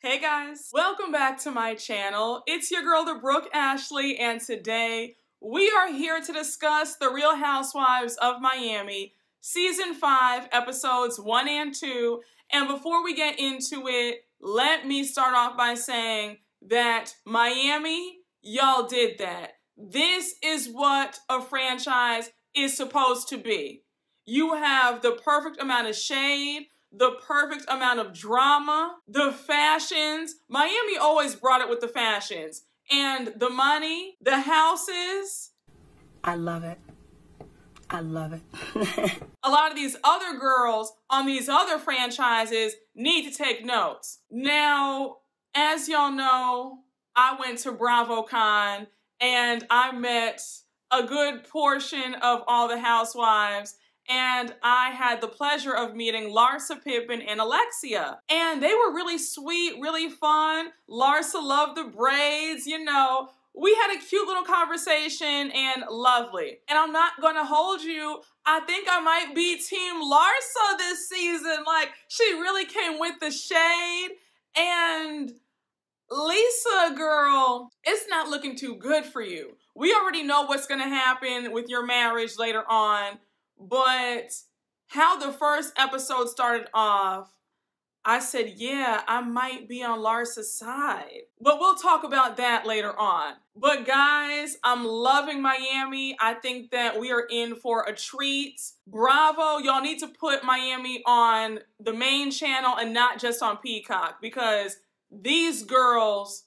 Hey guys, welcome back to my channel. It's your girl, the Brooke Ashley, and today we are here to discuss The Real Housewives of Miami, Season 5, Episodes 1 and 2. And before we get into it, let me start off by saying that Miami, y'all did that. This is what a franchise is supposed to be. You have the perfect amount of shade, the perfect amount of drama, the fashions. Miami always brought it with the fashions. And the money, the houses. I love it. I love it. A lot of these other girls on these other franchises need to take notes. Now, as y'all know, I went to BravoCon and I met a good portion of all the housewives. And I had the pleasure of meeting Larsa, Pippen, and Alexia. And they were really sweet, really fun. Larsa loved the braids, you know. We had a cute little conversation and lovely. And I'm not gonna hold you, I think I might be Team Larsa this season. Like, she really came with the shade. And Lisa, girl, it's not looking too good for you. We already know what's gonna happen with your marriage later on. But how the first episode started off, I said, yeah, I might be on Larsa's side. But we'll talk about that later on. But guys, I'm loving Miami. I think that we are in for a treat. Bravo, y'all need to put Miami on the main channel and not just on Peacock, because these girls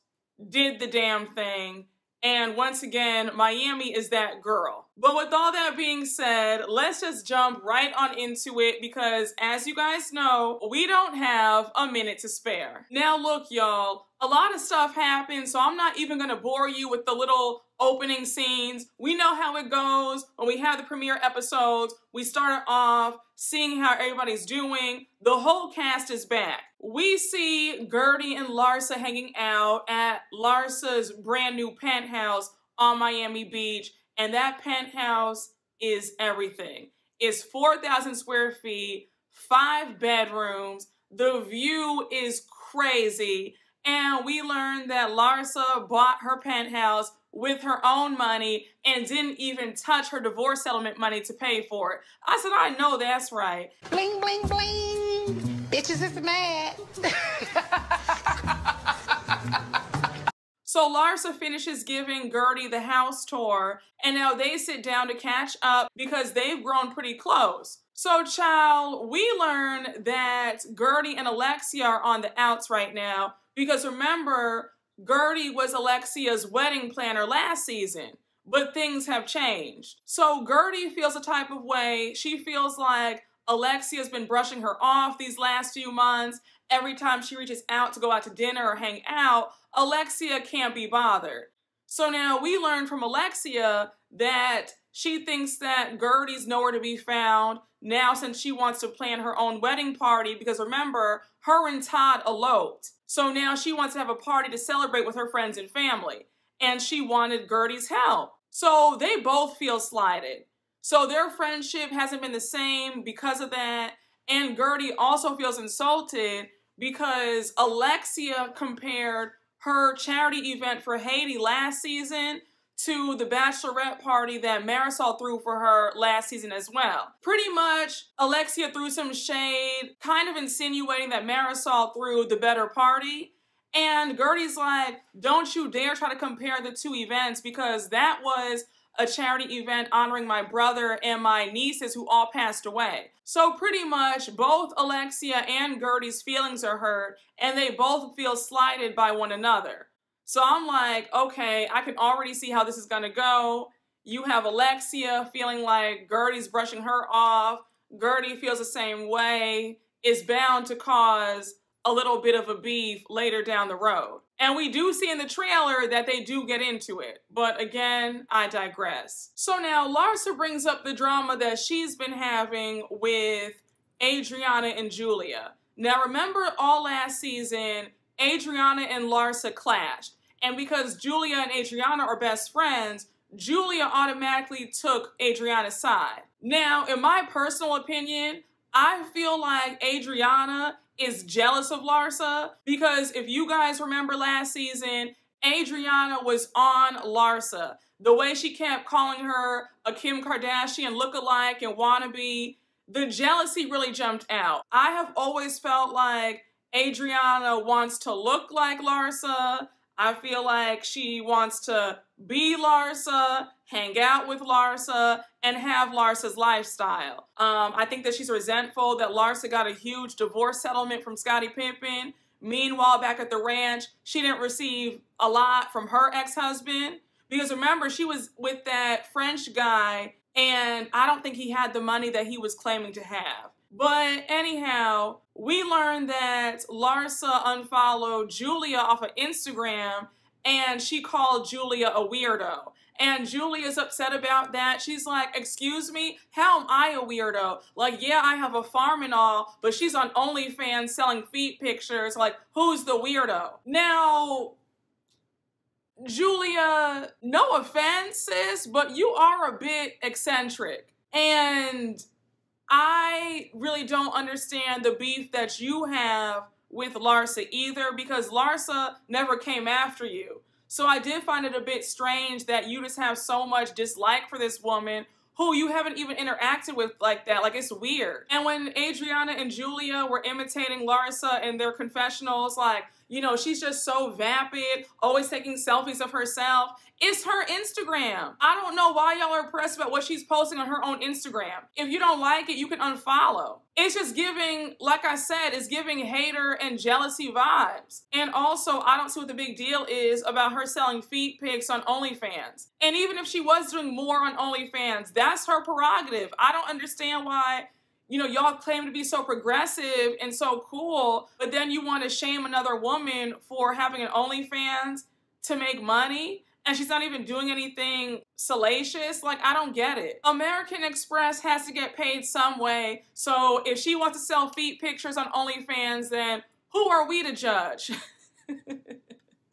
did the damn thing. And once again, Miami is that girl. But with all that being said, let's just jump right on into it because as you guys know, we don't have a minute to spare. Now look, y'all, a lot of stuff happened, so I'm not even gonna bore you with the little opening scenes. We know how it goes when we have the premiere episodes. We started off seeing how everybody's doing. The whole cast is back. We see Guerdy and Larsa hanging out at Larsa's brand new penthouse on Miami Beach, and that penthouse is everything. It's 4,000 square feet, 5 bedrooms. The view is crazy, and we learned that Larsa bought her penthouse with her own money and didn't even touch her divorce settlement money to pay for it. I said, I know that's right. Bling, bling, bling. Bitches is mad. So Larsa finishes giving Guerdy the house tour, and now they sit down to catch up because they've grown pretty close. So child, we learn that Guerdy and Alexia are on the outs right now because remember, Guerdy was Alexia's wedding planner last season, but things have changed. So Guerdy feels a type of way. She feels like Alexia's been brushing her off these last few months. Every time she reaches out to go out to dinner or hang out, Alexia can't be bothered. So now we learn from Alexia that she thinks that Guerdy's nowhere to be found now since she wants to plan her own wedding party because remember, her and Todd eloped. So now she wants to have a party to celebrate with her friends and family. And she wanted Guerdy's help. So they both feel slighted. So their friendship hasn't been the same because of that. And Guerdy also feels insulted because Alexia compared her charity event for Haiti last season to the bachelorette party that Marisol threw for her last season as well. Pretty much, Alexia threw some shade, kind of insinuating that Marisol threw the better party. And Guerdy's like, don't you dare try to compare the two events because that was a charity event honoring my brother and my nieces who all passed away. So pretty much both Alexia and Guerdy's feelings are hurt and they both feel slighted by one another. So I'm like, okay, I can already see how this is gonna go. You have Alexia feeling like Guerdy's brushing her off. Guerdy feels the same way. It's bound to cause a little bit of a beef later down the road. And we do see in the trailer that they do get into it. But again, I digress. So now Larsa brings up the drama that she's been having with Adriana and Julia. Now remember all last season, Adriana and Larsa clashed. And because Julia and Adriana are best friends, Julia automatically took Adriana's side. Now, in my personal opinion, I feel like Adriana is jealous of Larsa, because if you guys remember last season, Adriana was on Larsa. The way she kept calling her a Kim Kardashian lookalike and wannabe, the jealousy really jumped out. I have always felt like Adriana wants to look like Larsa. I feel like she wants to be Larsa, hang out with Larsa, and have Larsa's lifestyle. I think that she's resentful that Larsa got a huge divorce settlement from Scottie Pippen. Meanwhile, back at the ranch, she didn't receive a lot from her ex-husband. Because remember, she was with that French guy, and I don't think he had the money that he was claiming to have. But anyhow, we learned that Larsa unfollowed Julia off of Instagram, and she called Julia a weirdo. And Julia's upset about that. She's like, excuse me, how am I a weirdo? Like, yeah, I have a farm and all, but she's on OnlyFans selling feet pictures. Like, who's the weirdo? Now, Julia, no offense, sis, but you are a bit eccentric. And I really don't understand the beef that you have with Larsa either, because Larsa never came after you. So I did find it a bit strange that you just have so much dislike for this woman who you haven't even interacted with like that. Like, it's weird. And when Adriana and Julia were imitating Larsa in their confessionals, like, you know, she's just so vapid, always taking selfies of herself. It's her Instagram. I don't know why y'all are impressed about what she's posting on her own Instagram. If you don't like it, you can unfollow. It's just giving, like I said, it's giving hater and jealousy vibes. And also, I don't see what the big deal is about her selling feet pics on OnlyFans. And even if she was doing more on OnlyFans, that's her prerogative. I don't understand why, you know, y'all claim to be so progressive and so cool, but then you want to shame another woman for having an OnlyFans to make money, and she's not even doing anything salacious. Like, I don't get it. American Express has to get paid some way, so if she wants to sell feet pictures on OnlyFans, then who are we to judge?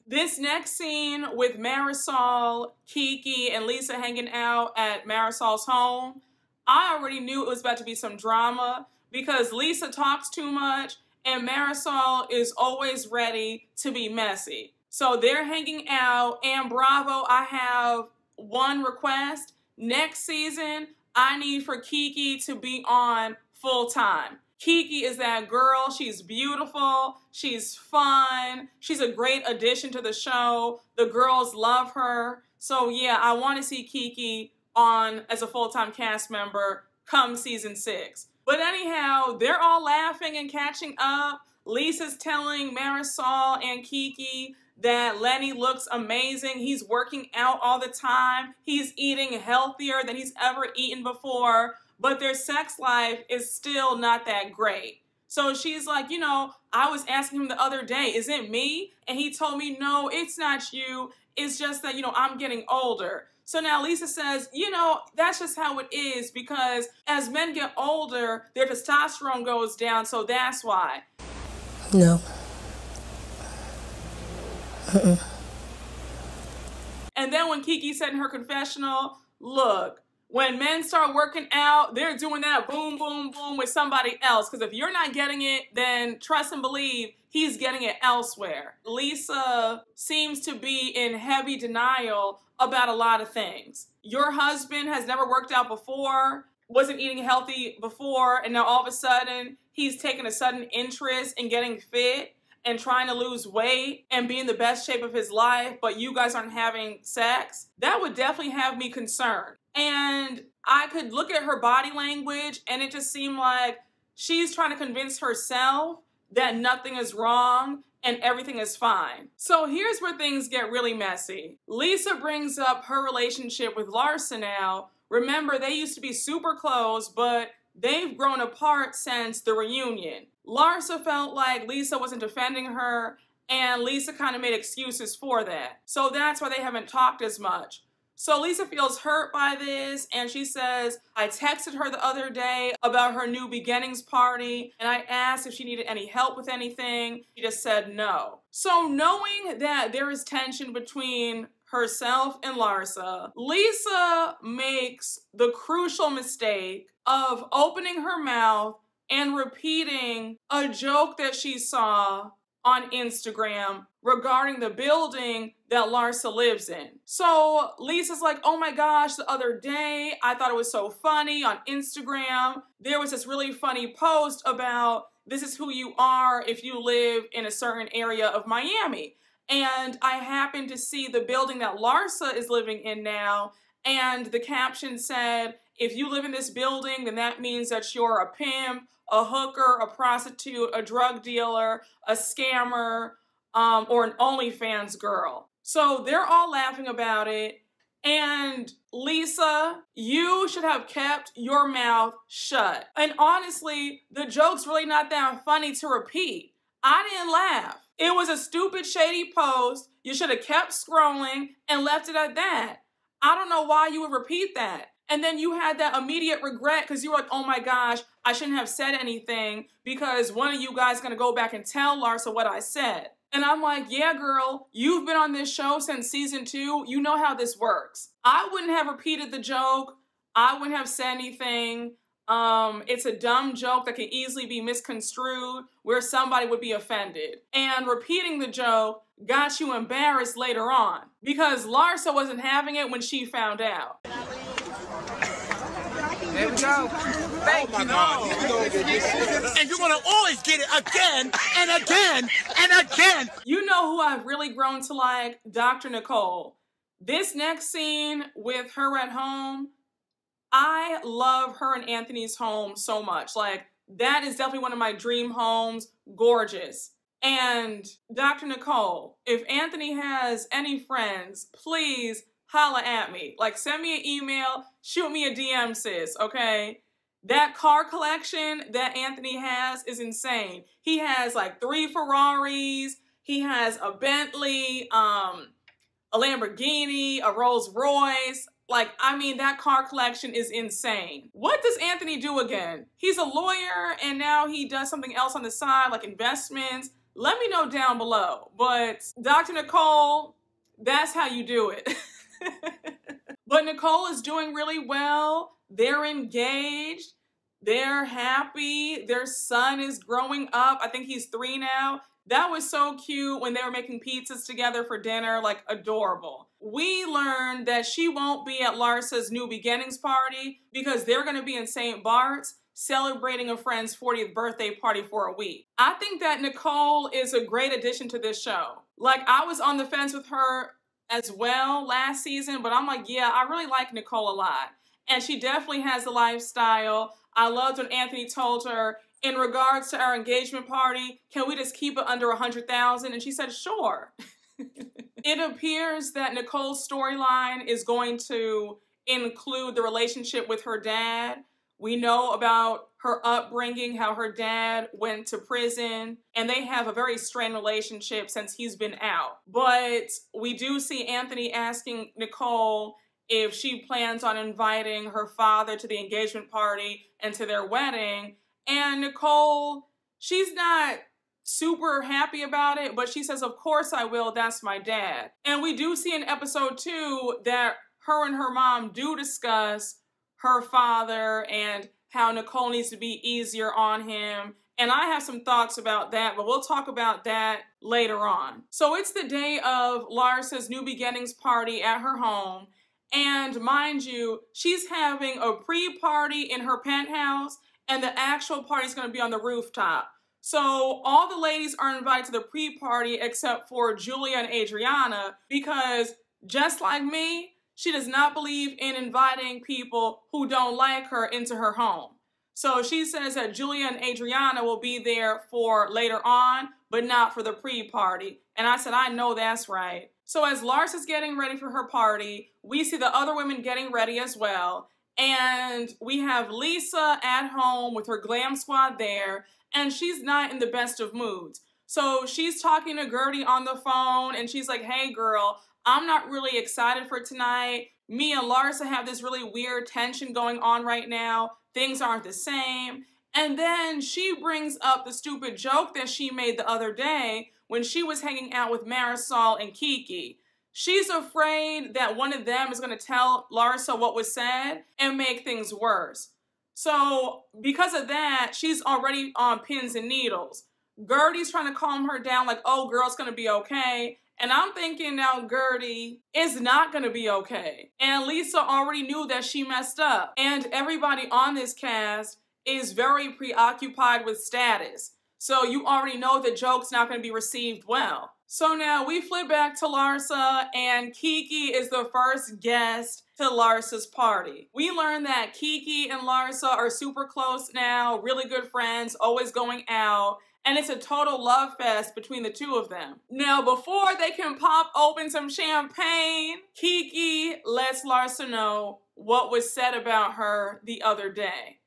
This next scene with Marisol, Kiki, and Lisa hanging out at Marisol's home, I already knew it was about to be some drama because Lisa talks too much and Marisol is always ready to be messy. So they're hanging out, and Bravo, I have one request. Next season, I need for Kiki to be on full time. Kiki is that girl. She's beautiful. She's fun. She's a great addition to the show. The girls love her. So yeah, I want to see Kiki on as a full-time cast member come season 6. But anyhow, they're all laughing and catching up. Lisa's telling Marisol and Kiki that Lenny looks amazing. He's working out all the time. He's eating healthier than he's ever eaten before, but their sex life is still not that great. So she's like, you know, I was asking him the other day, is it me? And he told me, no, it's not you. It's just that, you know, I'm getting older. So now Lisa says, you know, that's just how it is, because as men get older, their testosterone goes down, so that's why. No. And then when Kiki said in her confessional, look, when men start working out, they're doing that boom, boom, boom with somebody else. Because if you're not getting it, then trust and believe he's getting it elsewhere. Lisa seems to be in heavy denial about a lot of things. Your husband has never worked out before, wasn't eating healthy before, and now all of a sudden he's taking a sudden interest in getting fit and trying to lose weight and be in the best shape of his life, but you guys aren't having sex. That would definitely have me concerned. And I could look at her body language and it just seemed like she's trying to convince herself that nothing is wrong and everything is fine. So here's where things get really messy. Lisa brings up her relationship with Larsa now. Remember, they used to be super close, but they've grown apart since the reunion. Larsa felt like Lisa wasn't defending her, and Lisa kind of made excuses for that. So that's why they haven't talked as much. So Lisa feels hurt by this, and she says, I texted her the other day about her new beginnings party, and I asked if she needed any help with anything. She just said no. So knowing that there is tension between herself and Larsa, Lisa makes the crucial mistake of opening her mouth and repeating a joke that she saw on Instagram regarding the building that Larsa lives in. So Lisa's like, oh my gosh, the other day, I thought it was so funny on Instagram. There was this really funny post about this is who you are if you live in a certain area of Miami. And I happened to see the building that Larsa is living in now, and the caption said, if you live in this building, then that means that you're a pimp, a hooker, a prostitute, a drug dealer, a scammer, or an OnlyFans girl. So they're all laughing about it. And Lisa, you should have kept your mouth shut. And honestly, the joke's really not that funny to repeat. I didn't laugh. It was a stupid, shady post. You should have kept scrolling and left it at that. I don't know why you would repeat that. And then you had that immediate regret because you were like, oh my gosh, I shouldn't have said anything because one of you guys is going to go back and tell Larsa what I said. And I'm like, yeah, girl, you've been on this show since season 2. You know how this works. I wouldn't have repeated the joke. I wouldn't have said anything. It's a dumb joke that can easily be misconstrued where somebody would be offended. And repeating the joke got you embarrassed later on because Larsa wasn't having it when she found out. There we go. Thank you. And you're gonna always get it again and again and again. You know who I've really grown to like? Dr. Nicole. This next scene with her at home, I love her and Anthony's home so much. Like, that is definitely one of my dream homes. Gorgeous. And Dr. Nicole, if Anthony has any friends, please holla at me. Like, send me an email, shoot me a DM, sis, okay? That car collection that Anthony has is insane. He has like 3 Ferraris, he has a Bentley, a Lamborghini, a Rolls Royce. Like, I mean, that car collection is insane. What does Anthony do again? He's a lawyer and now he does something else on the side, like investments. Let me know down below. But Dr. Nicole, that's how you do it. But Nicole is doing really well. They're engaged. They're happy. Their son is growing up. I think he's 3 now. That was so cute when they were making pizzas together for dinner, like adorable. We learned that she won't be at Larsa's New Beginnings party because they're going to be in St. Bart's celebrating a friend's 40th birthday party for a week. I think that Nicole is a great addition to this show. Like, I was on the fence with her as well last season, but I'm like, yeah, I really like Nicole a lot. And she definitely has the lifestyle. I loved when Anthony told her, in regards to our engagement party, can we just keep it under 100,000? And she said, sure. It appears that Nicole's storyline is going to include the relationship with her dad. We know about her upbringing, how her dad went to prison, and they have a very strained relationship since he's been out. But we do see Anthony asking Nicole if she plans on inviting her father to the engagement party and to their wedding. And Nicole, she's not super happy about it, but she says, of course I will, that's my dad. And we do see in episode 2 that her and her mom do discuss her father and how Nicole needs to be easier on him. And I have some thoughts about that, but we'll talk about that later on. So it's the day of Larsa's New Beginnings party at her home. And mind you, she's having a pre-party in her penthouse, and the actual party is going to be on the rooftop. So all the ladies are invited to the pre-party except for Julia and Adriana because, just like me, she does not believe in inviting people who don't like her into her home. So she says that Julia and Adriana will be there for later on, but not for the pre-party. And I said, I know that's right. So as Larsa's getting ready for her party, we see the other women getting ready as well. And we have Lisa at home with her glam squad there, and she's not in the best of moods. So she's talking to Guerdy on the phone, and she's like, hey girl, I'm not really excited for tonight. Me and Larsa have this really weird tension going on right now. Things aren't the same. And then she brings up the stupid joke that she made the other day when she was hanging out with Marisol and Kiki. She's afraid that one of them is going to tell Larsa what was said and make things worse. So because of that, she's already on pins and needles. Guerdy's trying to calm her down like, oh, girl, it's going to be okay. And I'm thinking now Guerdy is not going to be okay. And Lisa already knew that she messed up. And everybody on this cast is very preoccupied with status. So you already know the joke's not going to be received well. So now we flip back to Larsa, and Kiki is the first guest to Larsa's party. We learn that Kiki and Larsa are super close now, really good friends, always going out, and it's a total love fest between the two of them. Now, before they can pop open some champagne, Kiki lets Larsa know what was said about her the other day.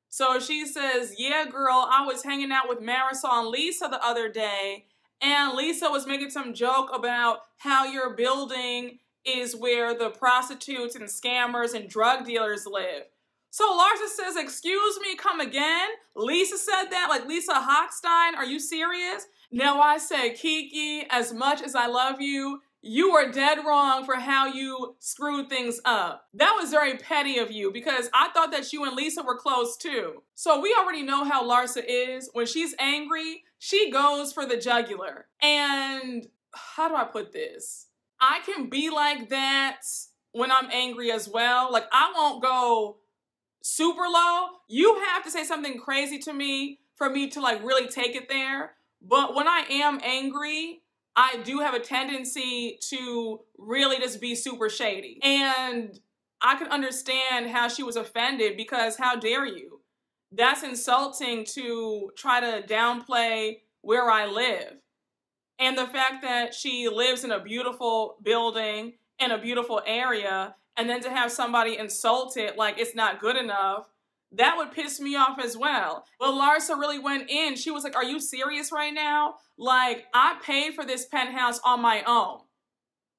So she says, yeah, girl, I was hanging out with Marisol and Lisa the other day, and Lisa was making some joke about how your building is where the prostitutes and scammers and drug dealers live. So Larsa says, excuse me, come again? Lisa said that? Like Lisa Hochstein? Are you serious? Now I said, Kiki, as much as I love you, you were dead wrong for how you screwed things up. That was very petty of you because I thought that you and Lisa were close too. So we already know how Larsa is. When she's angry, she goes for the jugular. And how do I put this? I can be like that when I'm angry as well. Like I won't go super low. You have to say something crazy to me for me to like really take it there. But when I am angry, I do have a tendency to really just be super shady. And I can understand how she was offended because how dare you? That's insulting to try to downplay where I live. And the fact that she lives in a beautiful building in a beautiful area, and then to have somebody insult it like it's not good enough, that would piss me off as well. But Larsa really went in. She was like, are you serious right now? Like, I paid for this penthouse on my own.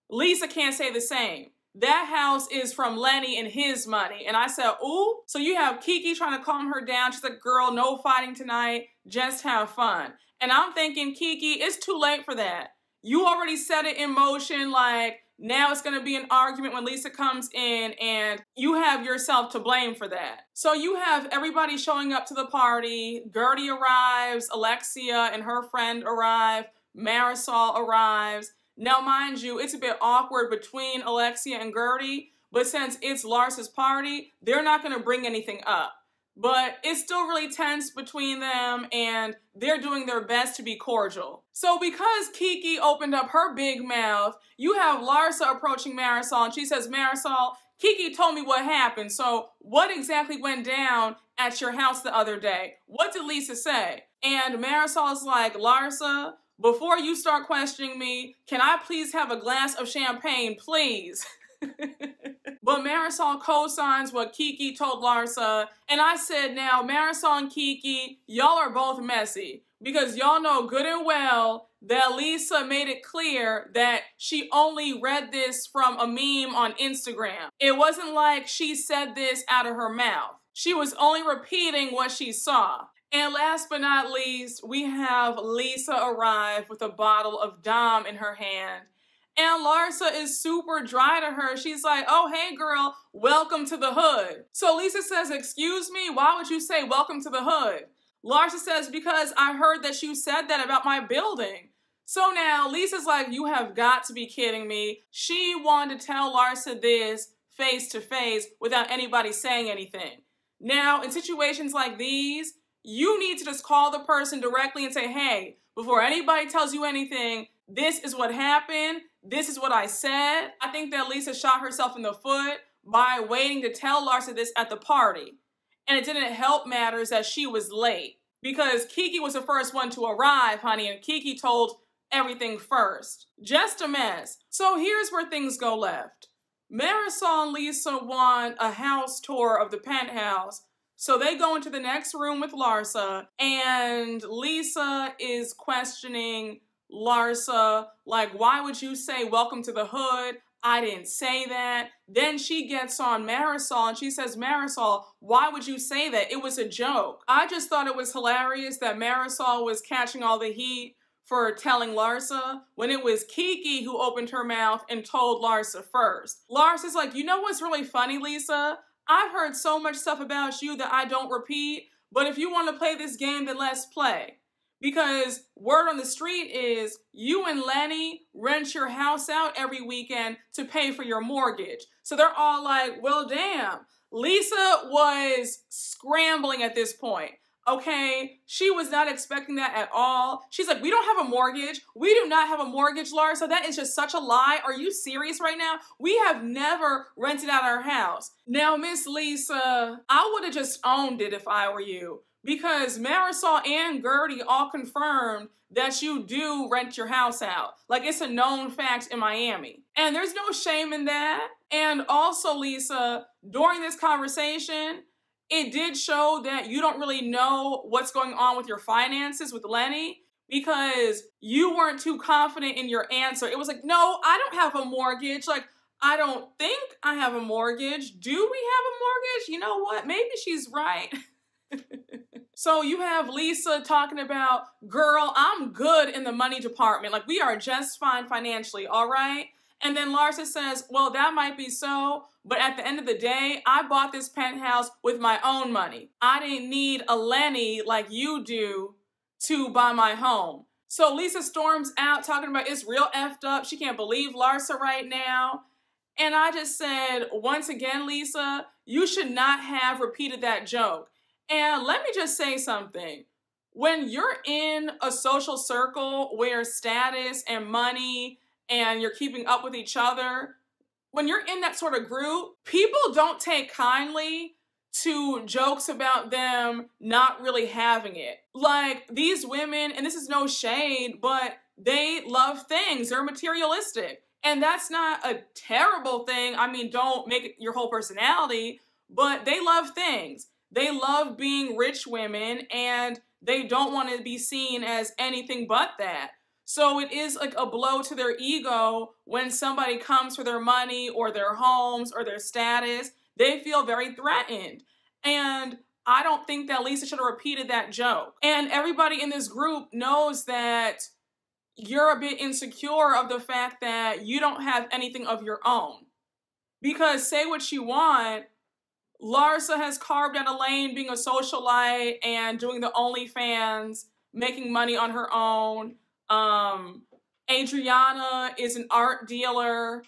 Lisa can't say the same. That house is from Lenny and his money. And I said, ooh. So you have Kiki trying to calm her down. She's like, girl, no fighting tonight. Just have fun. And I'm thinking, Kiki, it's too late for that. You already set it in motion. Like, now it's going to be an argument when Lisa comes in, and you have yourself to blame for that. So you have everybody showing up to the party. Guerdy arrives, Alexia and her friend arrive, Marisol arrives. Now, mind you, it's a bit awkward between Alexia and Guerdy, but since it's Larsa's party, they're not going to bring anything up. But it's still really tense between them, and they're doing their best to be cordial. So because Kiki opened up her big mouth, you have Larsa approaching Marisol, and she says, Marisol, Kiki told me what happened, so what exactly went down at your house the other day? What did Lisa say? And Marisol's like, Larsa, before you start questioning me, can I please have a glass of champagne, please? But Marisol co-signs what Kiki told Larsa, and I said, now, Marisol and Kiki, y'all are both messy, because y'all know good and well that Lisa made it clear that she only read this from a meme on Instagram. It wasn't like she said this out of her mouth. She was only repeating what she saw. And last but not least, we have Lisa arrive with a bottle of Dom in her hand. And Larsa is super dry to her. She's like, oh, hey, girl, welcome to the hood. So Lisa says, excuse me, why would you say welcome to the hood? Larsa says, because I heard that you said that about my building. So now Lisa's like, you have got to be kidding me. She wanted to tell Larsa this face to face without anybody saying anything. Now, in situations like these, you need to just call the person directly and say, hey, before anybody tells you anything, this is what happened. This is what I said. I think that Lisa shot herself in the foot by waiting to tell Larsa this at the party. And it didn't help matters that she was late because Kiki was the first one to arrive, honey, and Kiki told everything first. Just a mess. So here's where things go left. Marisol and Lisa want a house tour of the penthouse. So they go into the next room with Larsa, and Lisa is questioning Larsa, like, why would you say welcome to the hood? I didn't say that. Then she gets on Marisol and she says, Marisol, why would you say that? It was a joke. I just thought it was hilarious that Marisol was catching all the heat for telling Larsa when it was Kiki who opened her mouth and told Larsa first. Larsa's like, you know what's really funny, Lisa? I've heard so much stuff about you that I don't repeat, but if you want to play this game, then let's play. Because word on the street is you and Lenny rent your house out every weekend to pay for your mortgage. So they're all like, well, damn. Lisa was scrambling at this point. Okay, she was not expecting that at all. She's like, we don't have a mortgage. We do not have a mortgage, Larsa. That is just such a lie. Are you serious right now? We have never rented out our house. Now, Miss Lisa, I would have just owned it if I were you. Because Marisol and Guerdy all confirmed that you do rent your house out. Like, it's a known fact in Miami. And there's no shame in that. And also, Lisa, during this conversation, it did show that you don't really know what's going on with your finances with Lenny, because you weren't too confident in your answer. It was like, no, I don't have a mortgage. Like, I don't think I have a mortgage. Do we have a mortgage? You know what? Maybe she's right. So you have Lisa talking about, girl, I'm good in the money department. Like, we are just fine financially, all right? And then Larsa says, well, that might be so, but at the end of the day, I bought this penthouse with my own money. I didn't need a Lenny like you do to buy my home. So Lisa storms out talking about it's real effed up. She can't believe Larsa right now. And I just said, once again, Lisa, you should not have repeated that joke. And let me just say something. When you're in a social circle where status and money and you're keeping up with each other, when you're in that sort of group, people don't take kindly to jokes about them not really having it. Like, these women, and this is no shade, but they love things. They're materialistic. And that's not a terrible thing. I mean, don't make it your whole personality, but they love things. They love being rich women, and they don't want to be seen as anything but that. So it is like a blow to their ego when somebody comes for their money or their homes or their status. They feel very threatened. And I don't think that Lisa should have repeated that joke. And everybody in this group knows that you're a bit insecure of the fact that you don't have anything of your own. Because say what you want, Larsa has carved out a lane being a socialite and doing the OnlyFans, making money on her own. Adriana is an art dealer.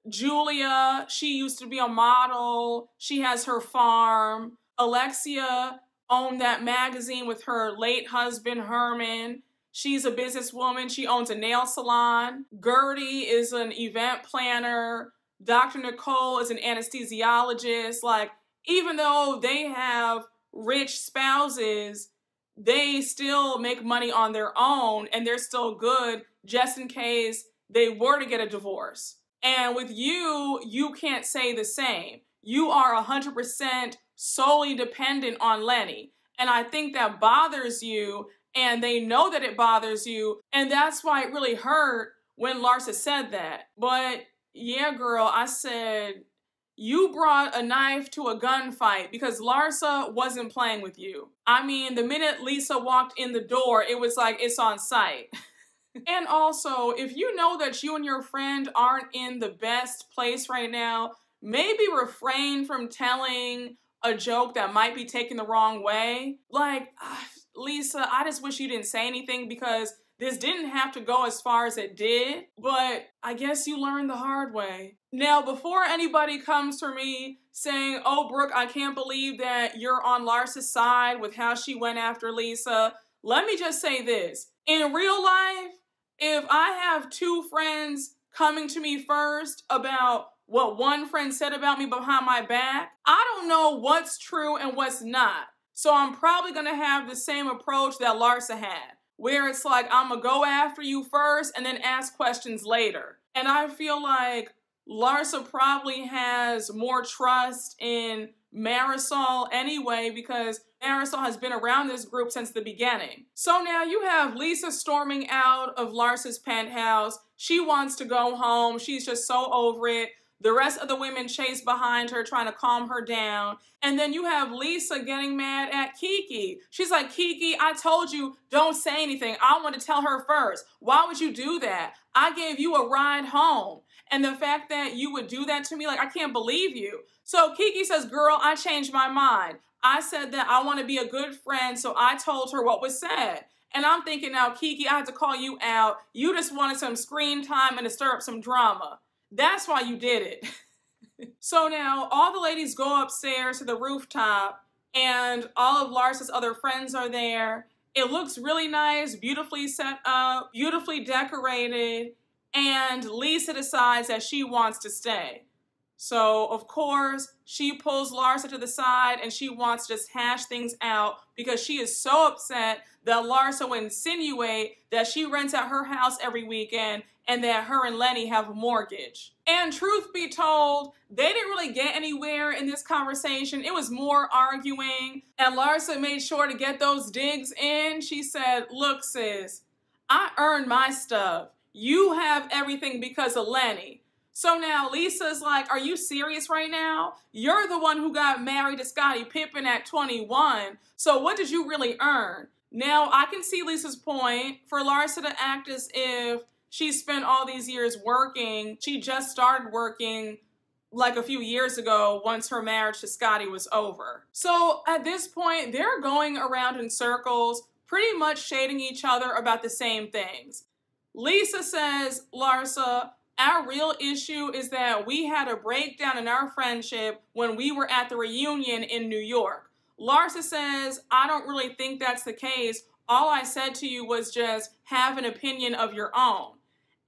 Julia, she used to be a model. She has her farm. Alexia owned that magazine with her late husband, Herman. She's a businesswoman. She owns a nail salon. Guerdy is an event planner. Dr. Nicole is an anesthesiologist. Like, even though they have rich spouses, they still make money on their own, and they're still good just in case they were to get a divorce. And with you, you can't say the same. You are 100% solely dependent on Lenny. And I think that bothers you, and they know that it bothers you, and that's why it really hurt when Larsa said that. But yeah, girl, I said, you brought a knife to a gunfight because Larsa wasn't playing with you. I mean, the minute Lisa walked in the door, it was like it's on sight. And also, if you know that you and your friend aren't in the best place right now, maybe refrain from telling a joke that might be taken the wrong way. Like, Lisa, I just wish you didn't say anything because this didn't have to go as far as it did, but I guess you learned the hard way. Now, before anybody comes for me saying, oh, Brooke, I can't believe that you're on Larsa's side with how she went after Lisa, let me just say this. In real life, if I have two friends coming to me first about what one friend said about me behind my back, I don't know what's true and what's not. So I'm probably gonna have the same approach that Larsa had, where it's like, I'm gonna go after you first and then ask questions later. And I feel like Larsa probably has more trust in Marisol anyway because Marisol has been around this group since the beginning. So now you have Lisa storming out of Larsa's penthouse. She wants to go home. She's just so over it. The rest of the women chase behind her, trying to calm her down. And then you have Lisa getting mad at Kiki. She's like, Kiki, I told you, don't say anything. I want to tell her first. Why would you do that? I gave you a ride home. And the fact that you would do that to me, like, I can't believe you. So Kiki says, girl, I changed my mind. I said that I want to be a good friend, so I told her what was said. And I'm thinking now, Kiki, I had to call you out. You just wanted some screen time and to stir up some drama. That's why you did it. So now all the ladies go upstairs to the rooftop and all of Larsa's other friends are there. It looks really nice, beautifully set up, beautifully decorated, and Lisa decides that she wants to stay. So, of course, she pulls Larsa to the side and she wants to just hash things out because she is so upset that Larsa would insinuate that she rents out her house every weekend and that her and Lenny have a mortgage. And truth be told, they didn't really get anywhere in this conversation. It was more arguing, and Larsa made sure to get those digs in. She said, look, sis, I earned my stuff. You have everything because of Lenny. So now Lisa's like, are you serious right now? You're the one who got married to Scottie Pippen at 21. So what did you really earn? Now I can see Lisa's point. For Larsa to act as if she spent all these years working. She just started working like a few years ago once her marriage to Scottie was over. So at this point, they're going around in circles, pretty much shading each other about the same things. Lisa says, Larsa, our real issue is that we had a breakdown in our friendship when we were at the reunion in New York. Larsa says, I don't really think that's the case. All I said to you was just have an opinion of your own.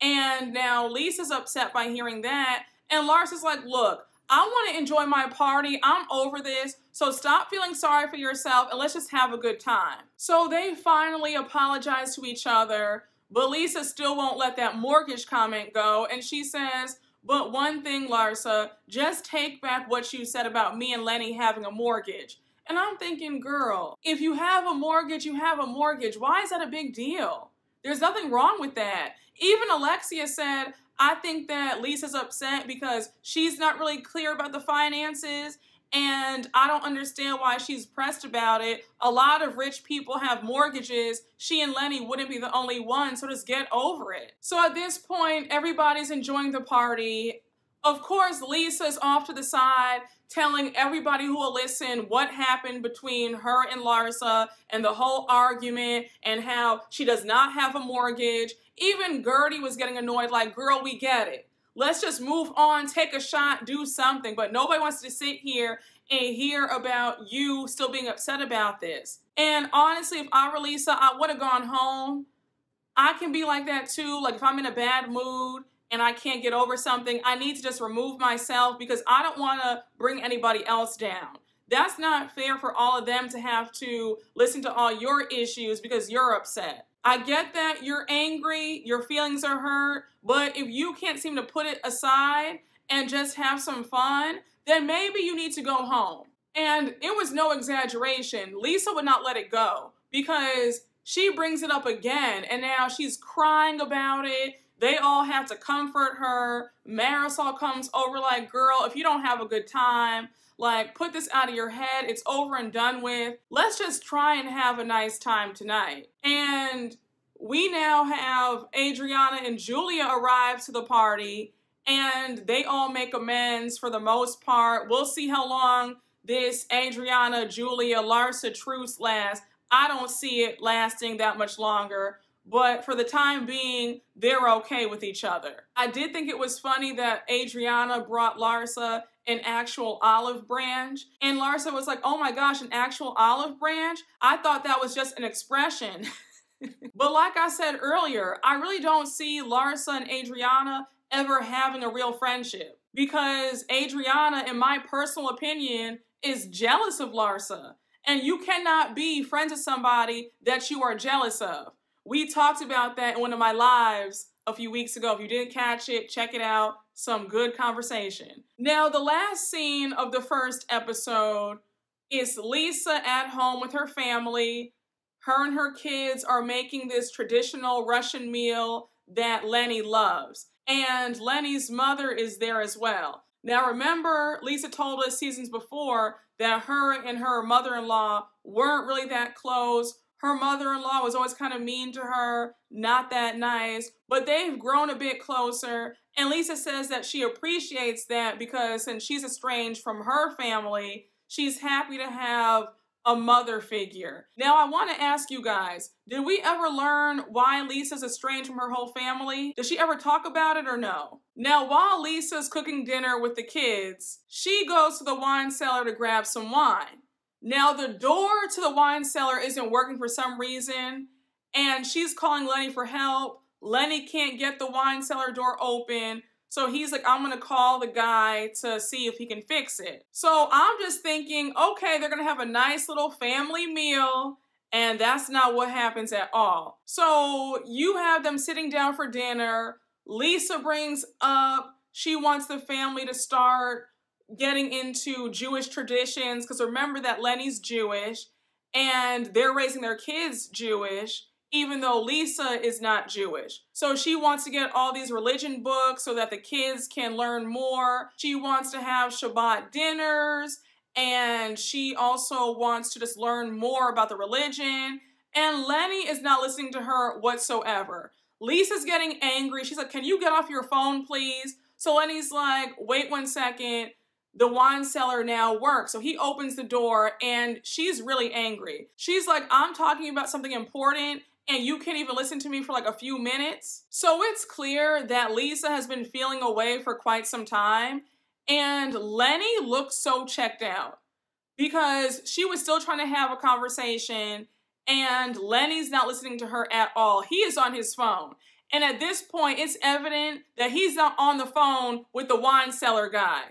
And now Lisa's upset by hearing that. And Larsa's like, look, I want to enjoy my party. I'm over this. So stop feeling sorry for yourself and let's just have a good time. So they finally apologize to each other. But Lisa still won't let that mortgage comment go. And she says, but one thing, Larsa, just take back what you said about me and Lenny having a mortgage. And I'm thinking, girl, if you have a mortgage, you have a mortgage. Why is that a big deal? There's nothing wrong with that. Even Alexia said, I think that Lisa's upset because she's not really clear about the finances. And I don't understand why she's pressed about it. A lot of rich people have mortgages. She and Lenny wouldn't be the only one, so just get over it. So at this point, everybody's enjoying the party. Of course, Lisa's off to the side, telling everybody who will listen what happened between her and Larsa and the whole argument and how she does not have a mortgage. Even Guerdy was getting annoyed, like, girl, we get it. Let's just move on, take a shot, do something. But nobody wants to sit here and hear about you still being upset about this. And honestly, if I were Lisa, I would have gone home. I can be like that too. Like if I'm in a bad mood and I can't get over something, I need to just remove myself because I don't want to bring anybody else down. That's not fair for all of them to have to listen to all your issues because you're upset. I get that you're angry, your feelings are hurt, but if you can't seem to put it aside and just have some fun, then maybe you need to go home. And it was no exaggeration. Lisa would not let it go because she brings it up again and now she's crying about it. They all have to comfort her. Marisol comes over like, girl, if you don't have a good time, like, put this out of your head. It's over and done with. Let's just try and have a nice time tonight. And we now have Adriana and Julia arrive to the party, and they all make amends for the most part. We'll see how long this Adriana, Julia, Larsa truce lasts. I don't see it lasting that much longer. But for the time being, they're okay with each other. I did think it was funny that Adriana brought Larsa an actual olive branch. And Larsa was like, oh my gosh, an actual olive branch? I thought that was just an expression. But like I said earlier, I really don't see Larsa and Adriana ever having a real friendship. Because Adriana, in my personal opinion, is jealous of Larsa. And you cannot be friends with somebody that you are jealous of. We talked about that in one of my lives a few weeks ago. If you didn't catch it, check it out. Some good conversation. Now, the last scene of the first episode is Lisa at home with her family. Her and her kids are making this traditional Russian meal that Lenny loves. And Lenny's mother is there as well. Now remember, Lisa told us seasons before that her and her mother-in-law weren't really that close. Her mother-in-law was always kind of mean to her, not that nice, but they've grown a bit closer. And Lisa says that she appreciates that because since she's estranged from her family, she's happy to have a mother figure. Now I want to ask you guys, did we ever learn why Lisa's estranged from her whole family? Does she ever talk about it or no? Now while Lisa's cooking dinner with the kids, she goes to the wine cellar to grab some wine. Now the door to the wine cellar isn't working for some reason, and she's calling Lenny for help. Lenny can't get the wine cellar door open, so he's like, I'm gonna call the guy to see if he can fix it. So I'm just thinking, okay, they're gonna have a nice little family meal, and that's not what happens at all. So you have them sitting down for dinner. Lisa brings up she wants the family to start getting into Jewish traditions, because remember that Lenny's Jewish, and they're raising their kids Jewish, even though Lisa is not Jewish. So she wants to get all these religion books so that the kids can learn more. She wants to have Shabbat dinners, and she also wants to just learn more about the religion. And Lenny is not listening to her whatsoever. Lisa's getting angry. She's like, can you get off your phone, please? So Lenny's like, wait 1 second. The wine cellar now works. So he opens the door and she's really angry. She's like, I'm talking about something important and you can't even listen to me for like a few minutes. So it's clear that Lisa has been feeling away for quite some time, and Lenny looks so checked out because she was still trying to have a conversation and Lenny's not listening to her at all. He is on his phone. And at this point, it's evident that he's not on the phone with the wine cellar guy.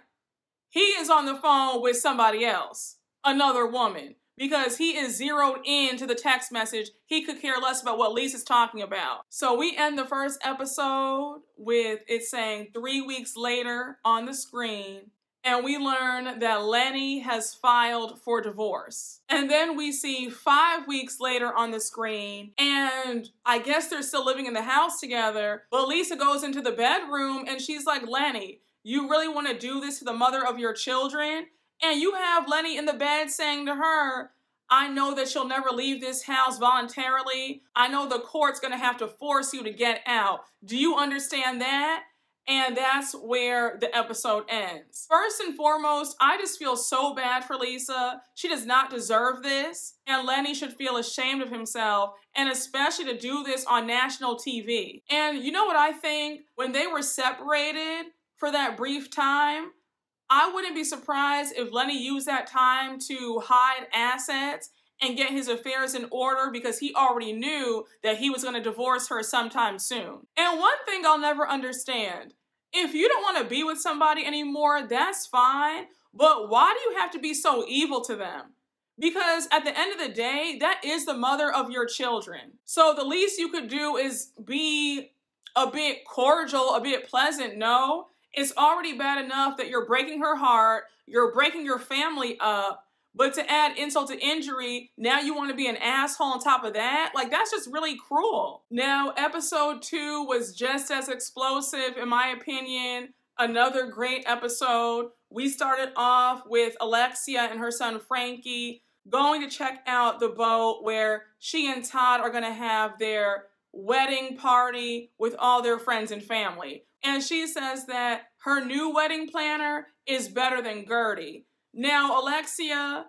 He is on the phone with somebody else, another woman, because he is zeroed in to the text message. He could care less about what Lisa's talking about. So we end the first episode with it saying 3 weeks later on the screen, and we learn that Lenny has filed for divorce. And then we see 5 weeks later on the screen, and I guess they're still living in the house together, but Lisa goes into the bedroom and she's like, Lenny, you really want to do this to the mother of your children? And you have Lenny in the bed saying to her, I know that you'll never leave this house voluntarily. I know the court's going to have to force you to get out. Do you understand that? And that's where the episode ends. First and foremost, I just feel so bad for Lisa. She does not deserve this. And Lenny should feel ashamed of himself, and especially to do this on national TV. And you know what I think? When they were separated for that brief time, I wouldn't be surprised if Lenny used that time to hide assets and get his affairs in order because he already knew that he was going to divorce her sometime soon. And one thing I'll never understand, if you don't want to be with somebody anymore, that's fine, but why do you have to be so evil to them? Because at the end of the day, that is the mother of your children. So the least you could do is be a bit cordial, a bit pleasant. No, it's already bad enough that you're breaking her heart, you're breaking your family up, but to add insult to injury, now you want to be an asshole on top of that? Like, that's just really cruel. Now, episode 2 was just as explosive, in my opinion. Another great episode. We started off with Alexia and her son Frankie going to check out the boat where she and Todd are going to have their wedding party with all their friends and family. And she says that her new wedding planner is better than Guerdy. Now, Alexia,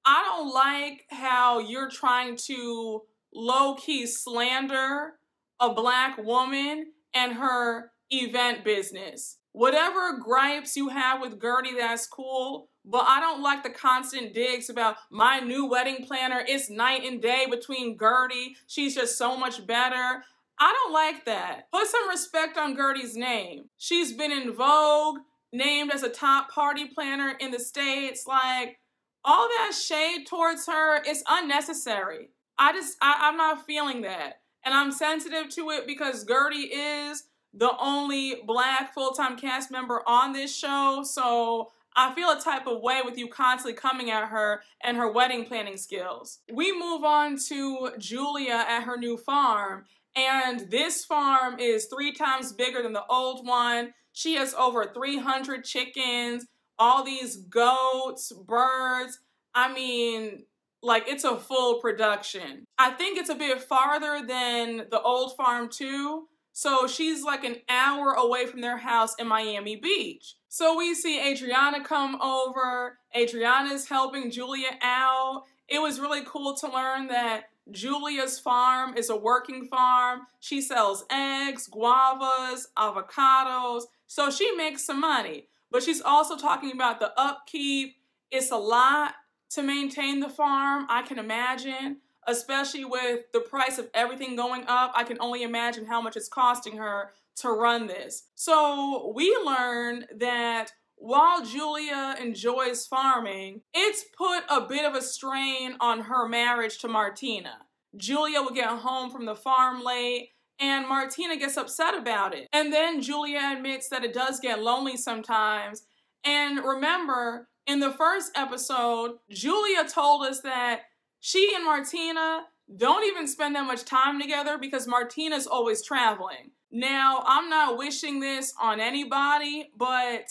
I don't like how you're trying to low-key slander a Black woman and her event business. Whatever gripes you have with Guerdy, that's cool, but I don't like the constant digs about my new wedding planner. It's night and day between Guerdy. She's just so much better. I don't like that. Put some respect on Guerdy's name. She's been in Vogue, named as a top party planner in the States. Like, all that shade towards her is unnecessary. I'm not feeling that. And I'm sensitive to it because Guerdy is the only Black full-time cast member on this show. So I feel a type of way with you constantly coming at her and her wedding planning skills. We move on to Julia at her new farm. And this farm is 3 times bigger than the old one. She has over 300 chickens, all these goats, birds. I mean, like, it's a full production. I think it's a bit farther than the old farm too. So she's like an hour away from their house in Miami Beach. So we see Adriana come over. Adriana's helping Julia out. It was really cool to learn that Julia's farm is a working farm. She sells eggs, guavas, avocados. So she makes some money. But she's also talking about the upkeep. It's a lot to maintain the farm, I can imagine, especially with the price of everything going up. I can only imagine how much it's costing her to run this. So we learn that while Julia enjoys farming, it's put a bit of a strain on her marriage to Martina. Julia will get home from the farm late, and Martina gets upset about it. And then Julia admits that it does get lonely sometimes. And remember, in the first episode, Julia told us that she and Martina don't even spend that much time together because Martina's always traveling. Now, I'm not wishing this on anybody, but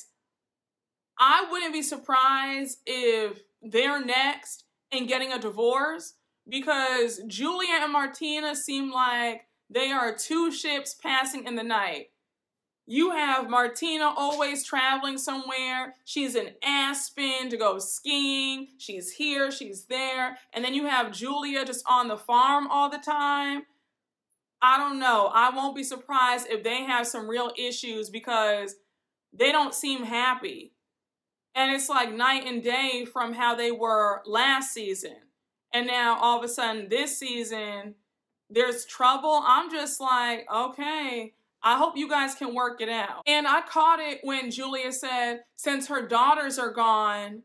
I wouldn't be surprised if they're next in getting a divorce, because Julia and Martina seem like they are 2 ships passing in the night. You have Martina always traveling somewhere. She's in Aspen to go skiing. She's here, she's there. And then you have Julia just on the farm all the time. I don't know. I won't be surprised if they have some real issues because they don't seem happy. And it's like night and day from how they were last season. And now all of a sudden this season, there's trouble. I'm just like, okay, I hope you guys can work it out. And I caught it when Julia said, since her daughters are gone,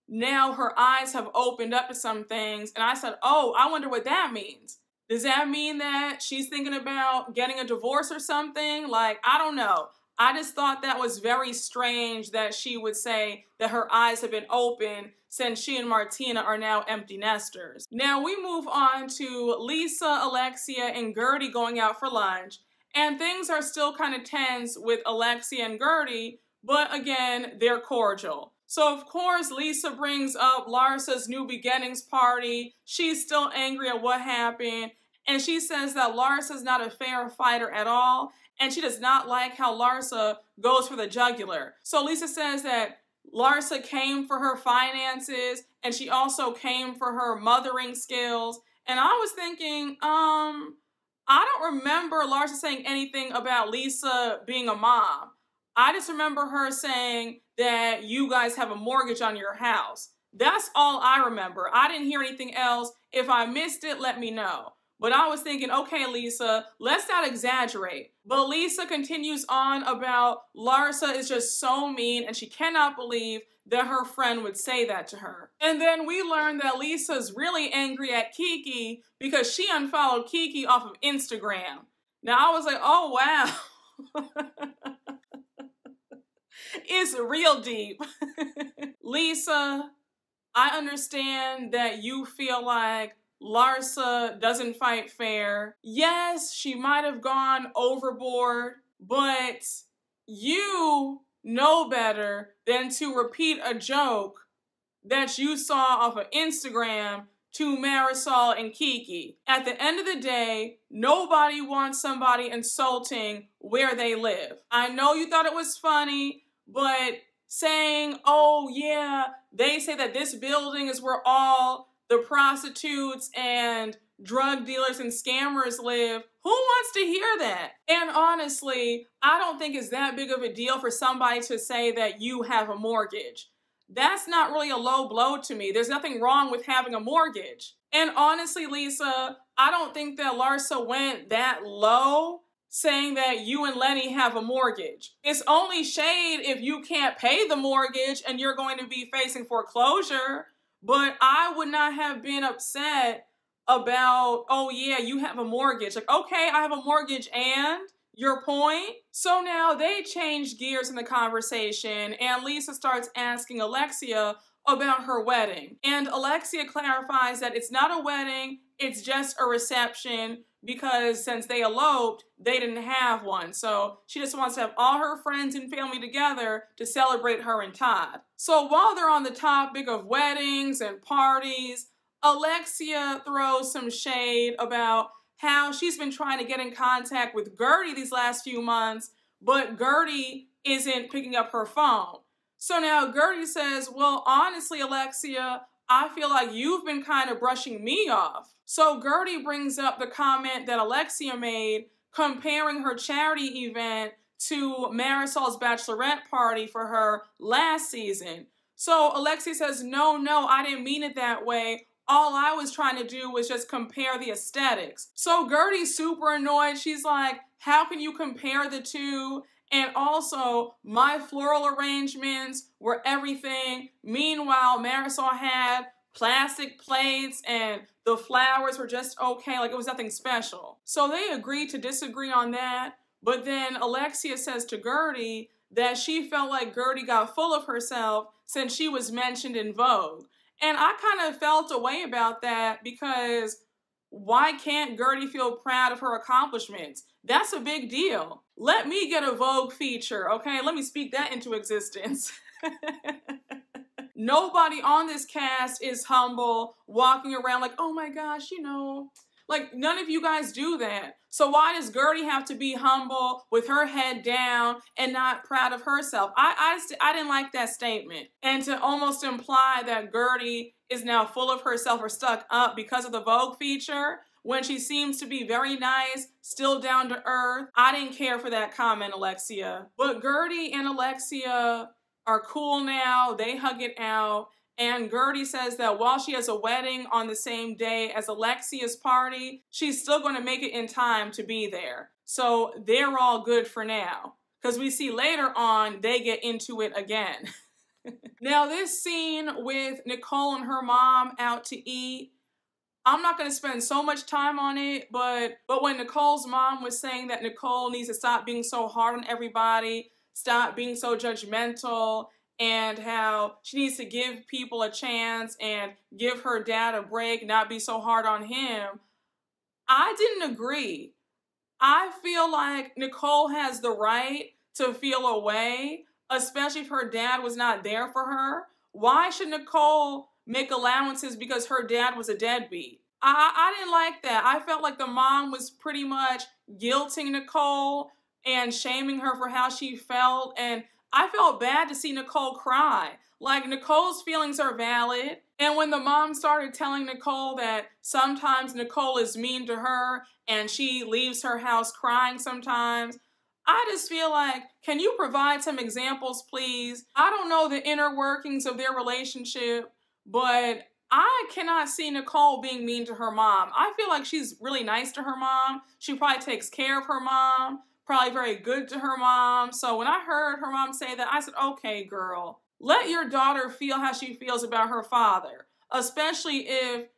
now her eyes have opened up to some things. And I said, oh, I wonder what that means. Does that mean that she's thinking about getting a divorce or something? Like, I don't know. I just thought that was very strange that she would say that her eyes have been open since she and Martina are now empty nesters. Now we move on to Lisa, Alexia, and Guerdy going out for lunch. And things are still kind of tense with Alexia and Guerdy, but again, they're cordial. So of course, Lisa brings up Larsa's new beginnings party. She's still angry at what happened. And she says that Larsa's not a fair fighter at all. And she does not like how Larsa goes for the jugular. So Lisa says that Larsa came for her finances, and she also came for her mothering skills. And I was thinking, I don't remember Larsa saying anything about Lisa being a mom. I just remember her saying that you guys have a mortgage on your house. That's all I remember. I didn't hear anything else. If I missed it, let me know. But I was thinking, okay, Lisa, let's not exaggerate. But Lisa continues on about Larsa is just so mean and she cannot believe that her friend would say that to her. And then we learn that Lisa's really angry at Kiki because she unfollowed Kiki off of Instagram. Now I was like, oh wow. It's real deep. Lisa, I understand that you feel like Larsa doesn't fight fair. Yes, she might have gone overboard, but you know better than to repeat a joke that you saw off of Instagram to Marisol and Kiki. At the end of the day, nobody wants somebody insulting where they live. I know you thought it was funny, but saying, oh yeah, they say that this building is where all the prostitutes and drug dealers and scammers live. Who wants to hear that? And honestly, I don't think it's that big of a deal for somebody to say that you have a mortgage. That's not really a low blow to me. There's nothing wrong with having a mortgage. And honestly, Lisa, I don't think that Larsa went that low saying that you and Lenny have a mortgage. It's only shade if you can't pay the mortgage and you're going to be facing foreclosure. But I would not have been upset about, oh yeah, you have a mortgage. Like, okay, I have a mortgage and your point? So now they change gears in the conversation and Lisa starts asking Alexia about her wedding. And Alexia clarifies that it's not a wedding, it's just a reception because since they eloped, they didn't have one. So she just wants to have all her friends and family together to celebrate her and Todd. So while they're on the topic of weddings and parties, Alexia throws some shade about how she's been trying to get in contact with Guerdy these last few months, but Guerdy isn't picking up her phone. So now Guerdy says, well, honestly, Alexia, I feel like you've been kind of brushing me off. So Guerdy brings up the comment that Alexia made comparing her charity event to Marisol's bachelorette party for her last season. So Alexia says, no, I didn't mean it that way. All I was trying to do was just compare the aesthetics. So Guerdy's super annoyed. She's like, how can you compare the two? And also, my floral arrangements were everything. Meanwhile, Marisol had plastic plates and the flowers were just okay, like it was nothing special. So they agreed to disagree on that. But then Alexia says to Guerdy that she felt like Guerdy got full of herself since she was mentioned in Vogue. And I kind of felt a way about that because why can't Guerdy feel proud of her accomplishments? That's a big deal. Let me get a Vogue feature, okay? Let me speak that into existence. Nobody on this cast is humble, walking around like, oh my gosh, you know, like none of you guys do that. So why does Guerdy have to be humble with her head down and not proud of herself? I didn't like that statement. And to almost imply that Guerdy is now full of herself or stuck up because of the Vogue feature, when she seems to be very nice, still down to earth. I didn't care for that comment, Alexia. But Guerdy and Alexia are cool now. They hug it out. And Guerdy says that while she has a wedding on the same day as Alexia's party, she's still going to make it in time to be there. So they're all good for now. Because we see later on, they get into it again. Now this scene with Nicole and her mom out to eat, I'm not going to spend so much time on it, but when Nicole's mom was saying that Nicole needs to stop being so hard on everybody, stop being so judgmental, and how she needs to give people a chance and give her dad a break, not be so hard on him, I didn't agree. I feel like Nicole has the right to feel a way, especially if her dad was not there for her. Why should Nicole make allowances because her dad was a deadbeat? I didn't like that. I felt like the mom was pretty much guilting Nicole and shaming her for how she felt, and I felt bad to see Nicole cry. Like, Nicole's feelings are valid, and when the mom started telling Nicole that sometimes Nicole is mean to her and she leaves her house crying sometimes, I just feel like, can you provide some examples, please? I don't know the inner workings of their relationship, but I cannot see Nicole being mean to her mom. I feel like she's really nice to her mom. She probably takes care of her mom, probably very good to her mom. So when I heard her mom say that, I said, okay, girl, let your daughter feel how she feels about her father, especially if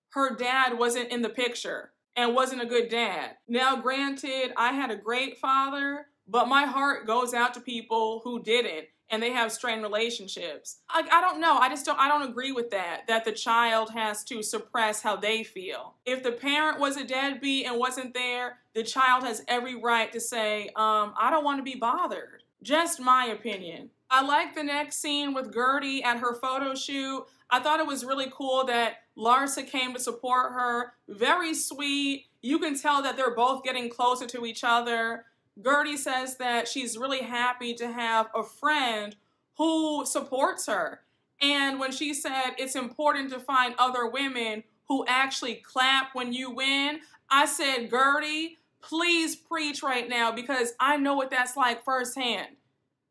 her dad wasn't in the picture and wasn't a good dad. Now, granted, I had a great father, but my heart goes out to people who didn't, and they have strained relationships. I don't know. I don't agree with that the child has to suppress how they feel. If the parent was a deadbeat and wasn't there, the child has every right to say, I don't want to be bothered. Just my opinion. I like the next scene with Guerdy at her photo shoot. I thought it was really cool that Larsa came to support her. Very sweet. You can tell that they're both getting closer to each other. Guerdy says that she's really happy to have a friend who supports her. And when she said it's important to find other women who actually clap when you win, I said, Guerdy, please preach right now because I know what that's like firsthand.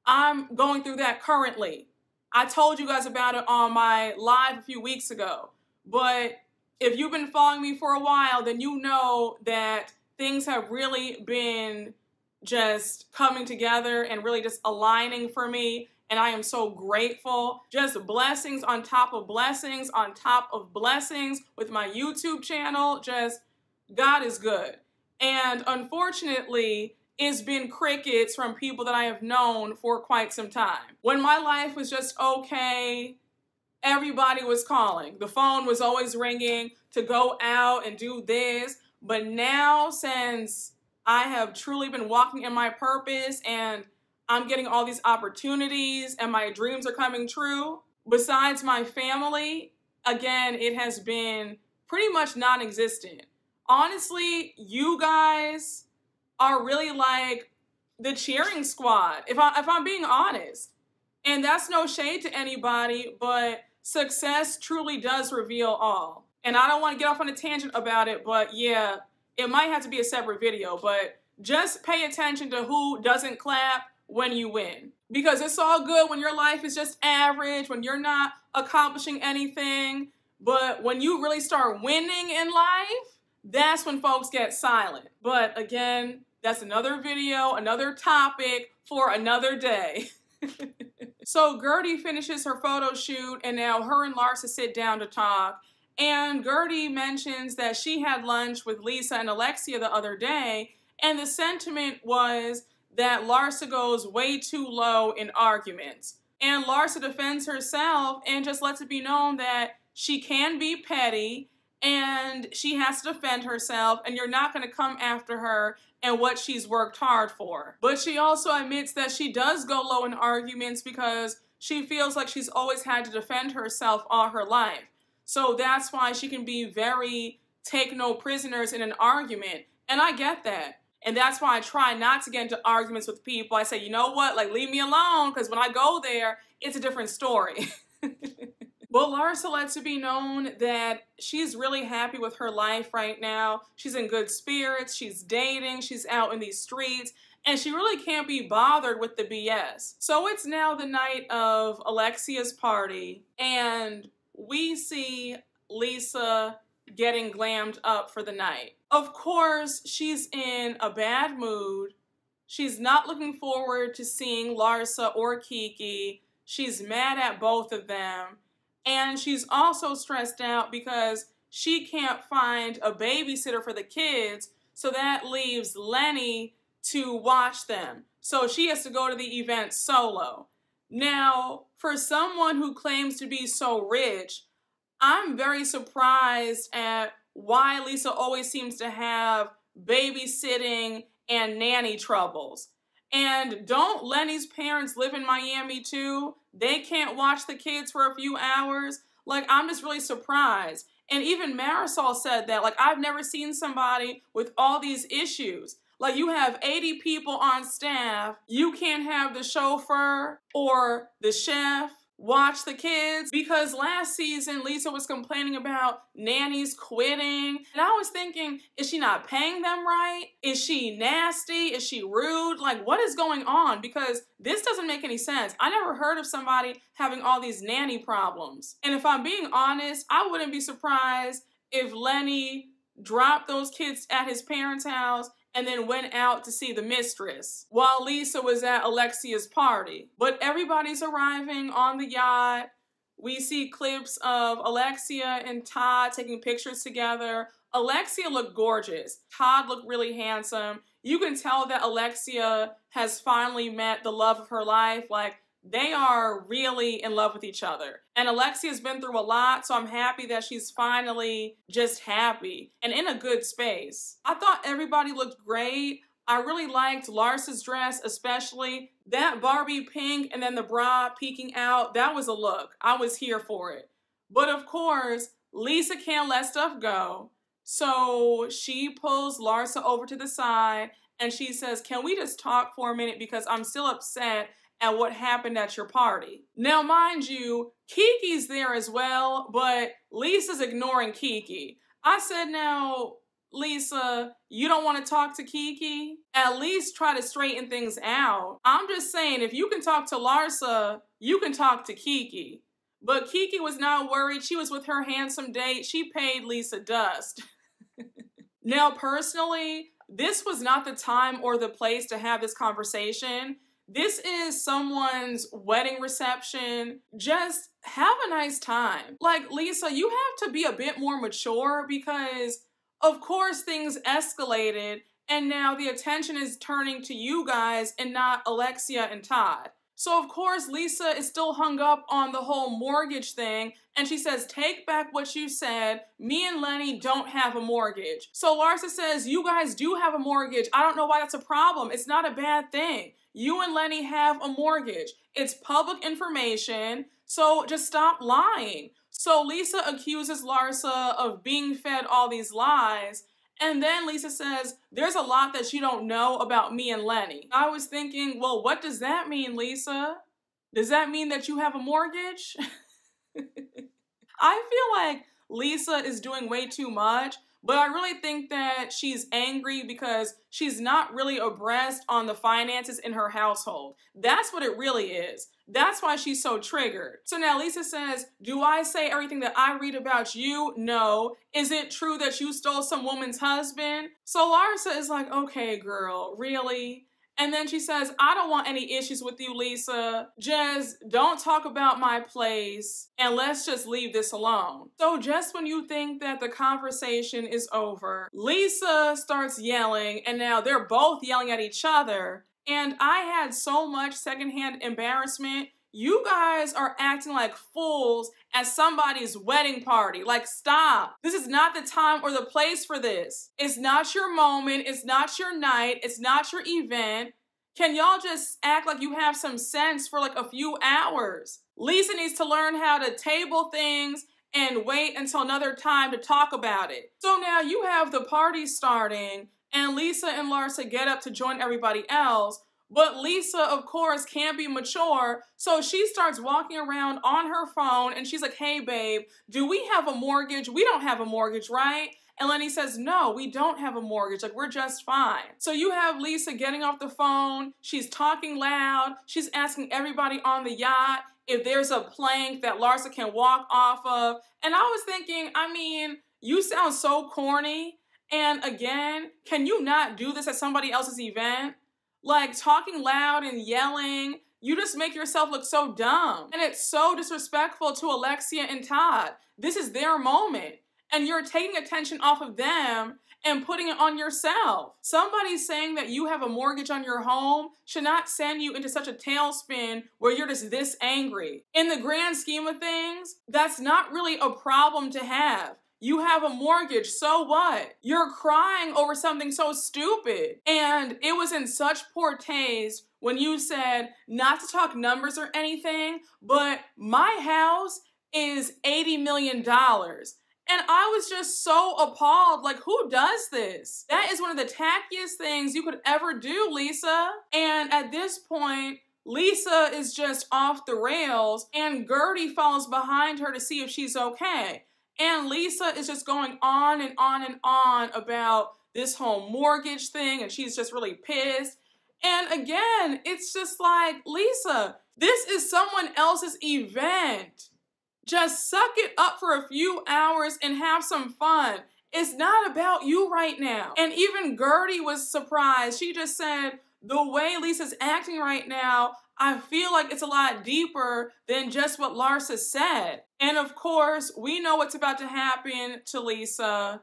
I'm going through that currently. I told you guys about it on my live a few weeks ago. But if you've been following me for a while, then you know that things have really been just coming together and really just aligning for me. And I am so grateful. Just blessings on top of blessings on top of blessings with my YouTube channel. Just God is good. And unfortunately, it's been crickets from people that I have known for quite some time. When my life was just okay, everybody was calling. The phone was always ringing to go out and do this. But now, since I have truly been walking in my purpose and I'm getting all these opportunities and my dreams are coming true, besides my family, again, it has been pretty much non-existent. Honestly, you guys are really like the cheering squad, if I'm being honest. And that's no shade to anybody, but success truly does reveal all. And I don't want to get off on a tangent about it, but yeah, it might have to be a separate video, but just pay attention to who doesn't clap when you win. Because it's all good when your life is just average, when you're not accomplishing anything, but when you really start winning in life, that's when folks get silent. But again, that's another video, another topic for another day. So Guerdy finishes her photo shoot and now her and Larsa sit down to talk. And Guerdy mentions that she had lunch with Lisa and Alexia the other day, and the sentiment was that Larsa goes way too low in arguments. And Larsa defends herself and just lets it be known that she can be petty and she has to defend herself, and you're not going to come after her and what she's worked hard for. But she also admits that she does go low in arguments because she feels like she's always had to defend herself all her life. So that's why she can be very take no prisoners in an argument. And I get that. And that's why I try not to get into arguments with people. I say, you know what, like leave me alone, because when I go there, it's a different story. But Larsa lets it be known that she's really happy with her life right now. She's in good spirits, she's dating, she's out in these streets, and she really can't be bothered with the BS. So it's now the night of Alexia's party, and we see Lisa getting glammed up for the night. Of course, she's in a bad mood. She's not looking forward to seeing Larsa or Kiki. She's mad at both of them. And she's also stressed out because she can't find a babysitter for the kids, so that leaves Lenny to watch them. So she has to go to the event solo. Now, for someone who claims to be so rich, I'm very surprised at why Lisa always seems to have babysitting and nanny troubles. And don't Lenny's parents live in Miami too? They can't watch the kids for a few hours? Like, I'm just really surprised. And even Marisol said that, like, I've never seen somebody with all these issues. Like, you have 80 people on staff, you can't have the chauffeur or the chef watch the kids, because last season Lisa was complaining about nannies quitting, and I was thinking, is she not paying them right? Is she nasty? Is she rude? Like, what is going on? Because this doesn't make any sense. I never heard of somebody having all these nanny problems. And if I'm being honest, I wouldn't be surprised if Lenny dropped those kids at his parents' house and then went out to see the mistress while Lisa was at Alexia's party. But everybody's arriving on the yacht. We see clips of Alexia and Todd taking pictures together. Alexia looked gorgeous. Todd looked really handsome. You can tell that Alexia has finally met the love of her life. Like, they are really in love with each other. And Alexia's been through a lot, so I'm happy that she's finally just happy and in a good space. I thought everybody looked great. I really liked Larsa's dress, especially. That Barbie pink and then the bra peeking out, that was a look. I was here for it. But of course, Lisa can't let stuff go. So she pulls Larsa over to the side and she says, can we just talk for a minute, because I'm still upset at what happened at your party. Now, mind you, Kiki's there as well, but Lisa's ignoring Kiki. I said, now, Lisa, you don't want to talk to Kiki? At least try to straighten things out. I'm just saying, if you can talk to Larsa, you can talk to Kiki. But Kiki was not worried. She was with her handsome date. She paid Lisa dust. Now, personally, this was not the time or the place to have this conversation. This is someone's wedding reception. Just have a nice time. Like, Lisa, you have to be a bit more mature, because of course things escalated and now the attention is turning to you guys and not Alexia and Todd. So of course, Lisa is still hung up on the whole mortgage thing, and she says, take back what you said. Me and Lenny don't have a mortgage. So Larsa says, you guys do have a mortgage. I don't know why that's a problem. It's not a bad thing. You and Lenny have a mortgage. It's public information, so just stop lying. So Lisa accuses Larsa of being fed all these lies, and then Lisa says, there's a lot that you don't know about me and Lenny. I was thinking, well, what does that mean, Lisa? Does that mean that you have a mortgage? I feel like Lisa is doing way too much, but I really think that she's angry because she's not really abreast on the finances in her household. That's what it really is. That's why she's so triggered. So now Lisa says, do I say everything that I read about you? No. Is it true that you stole some woman's husband? So Larsa is like, okay, girl, really? And then she says, I don't want any issues with you, Lisa. Just don't talk about my place and let's just leave this alone. So just when you think that the conversation is over, Lisa starts yelling, and now they're both yelling at each other. And I had so much secondhand embarrassment. You guys are acting like fools at somebody's wedding party. Like, stop. This is not the time or the place for this. It's not your moment. It's not your night. It's not your event. Can y'all just act like you have some sense for like a few hours? Lisa needs to learn how to table things and wait until another time to talk about it. So now you have the party starting, and Lisa and Larsa get up to join everybody else. But Lisa, of course, can't be mature, so she starts walking around on her phone, and she's like, hey, babe, do we have a mortgage? We don't have a mortgage, right? And Lenny says, no, we don't have a mortgage. Like, we're just fine. So you have Lisa getting off the phone. She's talking loud. She's asking everybody on the yacht if there's a plank that Larsa can walk off of. And I was thinking, I mean, you sound so corny. And again, can you not do this at somebody else's event? Like, talking loud and yelling, you just make yourself look so dumb. And it's so disrespectful to Alexia and Todd. This is their moment. And you're taking attention off of them and putting it on yourself. Somebody saying that you have a mortgage on your home should not send you into such a tailspin where you're just this angry. In the grand scheme of things, that's not really a problem to have. You have a mortgage, so what? You're crying over something so stupid. And it was in such poor taste when you said, not to talk numbers or anything, but my house is $80 million. And I was just so appalled, like, who does this? That is one of the tackiest things you could ever do, Lisa. And at this point, Lisa is just off the rails, and Guerdy follows behind her to see if she's okay. And Lisa is just going on and on and on about this whole mortgage thing, and she's just really pissed. And again, it's just like, Lisa, this is someone else's event. Just suck it up for a few hours and have some fun. It's not about you right now. And even Guerdy was surprised. She just said, the way Lisa's acting right now, I feel like it's a lot deeper than just what Larsa said. And of course, we know what's about to happen to Lisa.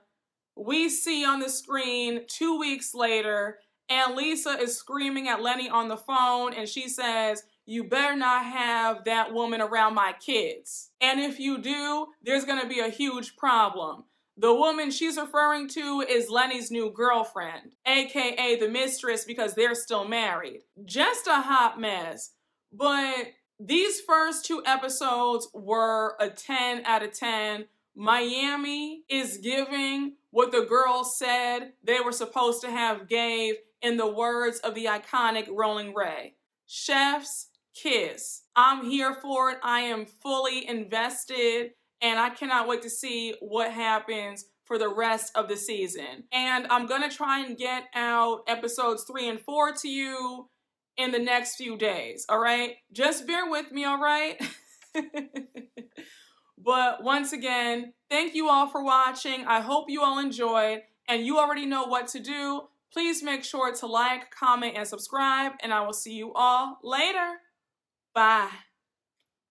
We see on the screen 2 weeks later, and Lisa is screaming at Lenny on the phone, and she says, you better not have that woman around my kids. And if you do, there's gonna be a huge problem. The woman she's referring to is Lenny's new girlfriend, AKA the mistress, because they're still married. Just a hot mess. But these first 2 episodes were a 10 out of 10. Miami is giving what the girls said they were supposed to have gave, in the words of the iconic Rolling Ray. Chef's kiss. I'm here for it. I am fully invested, and I cannot wait to see what happens for the rest of the season. And I'm gonna try and get out episodes 3 and 4 to you in the next few days, all right? Just bear with me, all right? But once again, thank you all for watching. I hope you all enjoyed, and you already know what to do. Please make sure to like, comment, and subscribe, and I will see you all later. Bye.